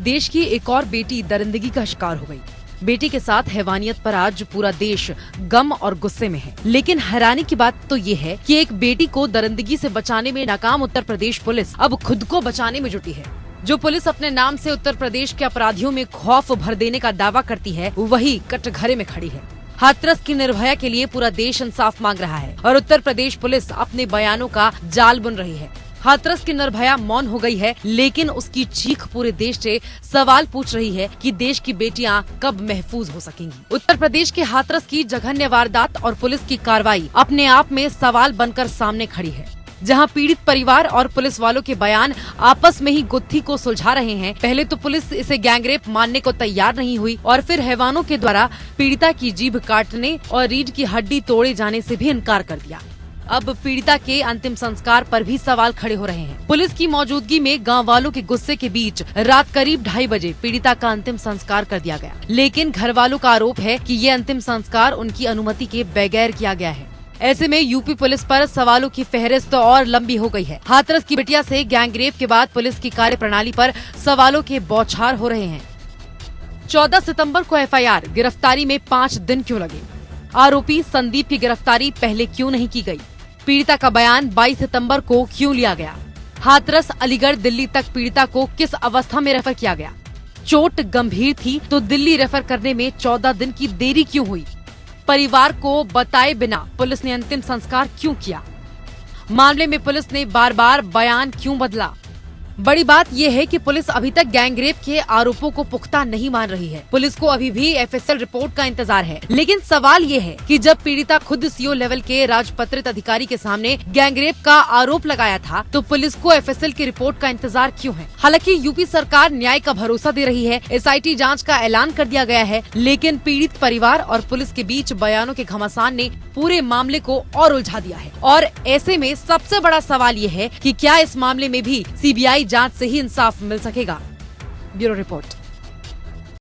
देश की एक और बेटी दरिंदगी का शिकार हो गई। बेटी के साथ हैवानियत पर आज पूरा देश गम और गुस्से में है। लेकिन हैरानी की बात तो ये है कि एक बेटी को दरिंदगी से बचाने में नाकाम उत्तर प्रदेश पुलिस अब खुद को बचाने में जुटी है। जो पुलिस अपने नाम से उत्तर प्रदेश के अपराधियों में खौफ भर देने का दावा करती है, वही कटघरे में खड़ी है। हाथरस की निर्भया के लिए पूरा देश इंसाफ मांग रहा है और उत्तर प्रदेश पुलिस अपने बयानों का जाल बुन रही है। हाथरस की निर्भया मौन हो गई है, लेकिन उसकी चीख पूरे देश से सवाल पूछ रही है कि देश की बेटियां कब महफूज हो सकेंगी। उत्तर प्रदेश के हाथरस की जघन्य वारदात और पुलिस की कार्रवाई अपने आप में सवाल बनकर सामने खड़ी है। जहां पीड़ित परिवार और पुलिस वालों के बयान आपस में ही गुत्थी को सुलझा रहे हैं। पहले तो पुलिस इसे गैंगरेप मानने को तैयार नहीं हुई और फिर हैवानों के द्वारा पीड़िता की जीभ काटने और रीढ़ की हड्डी तोड़े जाने से भी इनकार कर दिया। अब पीड़िता के अंतिम संस्कार पर भी सवाल खड़े हो रहे हैं। पुलिस की मौजूदगी में गांव वालों के गुस्से के बीच रात करीब 2:30 बजे पीड़िता का अंतिम संस्कार कर दिया गया। लेकिन घर वालों का आरोप है कि ये अंतिम संस्कार उनकी अनुमति के बगैर किया गया है। ऐसे में यूपी पुलिस पर सवालों की फहरिस्त और लंबी हो गई है। हाथरस की बिटिया से गैंगरेप के बाद पुलिस की कार्यप्रणाली पर सवालों के बौछार हो रहे हैं। 14 सितंबर को एफआईआर, गिरफ्तारी में 5 दिन क्यों लगे? आरोपी संदीप की गिरफ्तारी पहले क्यों नहीं की गई? पीड़िता का बयान 22 सितंबर को क्यों लिया गया? हाथरस, अलीगढ़, दिल्ली तक पीड़िता को किस अवस्था में रेफर किया गया? चोट गंभीर थी तो दिल्ली रेफर करने में 14 दिन की देरी क्यों हुई? परिवार को बताए बिना पुलिस ने अंतिम संस्कार क्यों किया? मामले में पुलिस ने बार बार बयान क्यों बदला? बड़ी बात यह है कि पुलिस अभी तक गैंगरेप के आरोपों को पुख्ता नहीं मान रही है। पुलिस को अभी भी एफएसएल रिपोर्ट का इंतजार है। लेकिन सवाल ये है कि जब पीड़िता खुद सीओ लेवल के राजपत्रित अधिकारी के सामने गैंगरेप का आरोप लगाया था, तो पुलिस को एफएसएल की रिपोर्ट का इंतजार क्यों है? हालांकि यूपी सरकार न्याय का भरोसा दे रही है, एसआईटी जाँच का ऐलान कर दिया गया है, लेकिन पीड़ित परिवार और पुलिस के बीच बयानों के घमासान ने पूरे मामले को और उलझा दिया है। और ऐसे में सबसे बड़ा सवाल ये है कि क्या इस मामले में भी सीबीआई जांच से ही इंसाफ मिल सकेगा? Bureau report.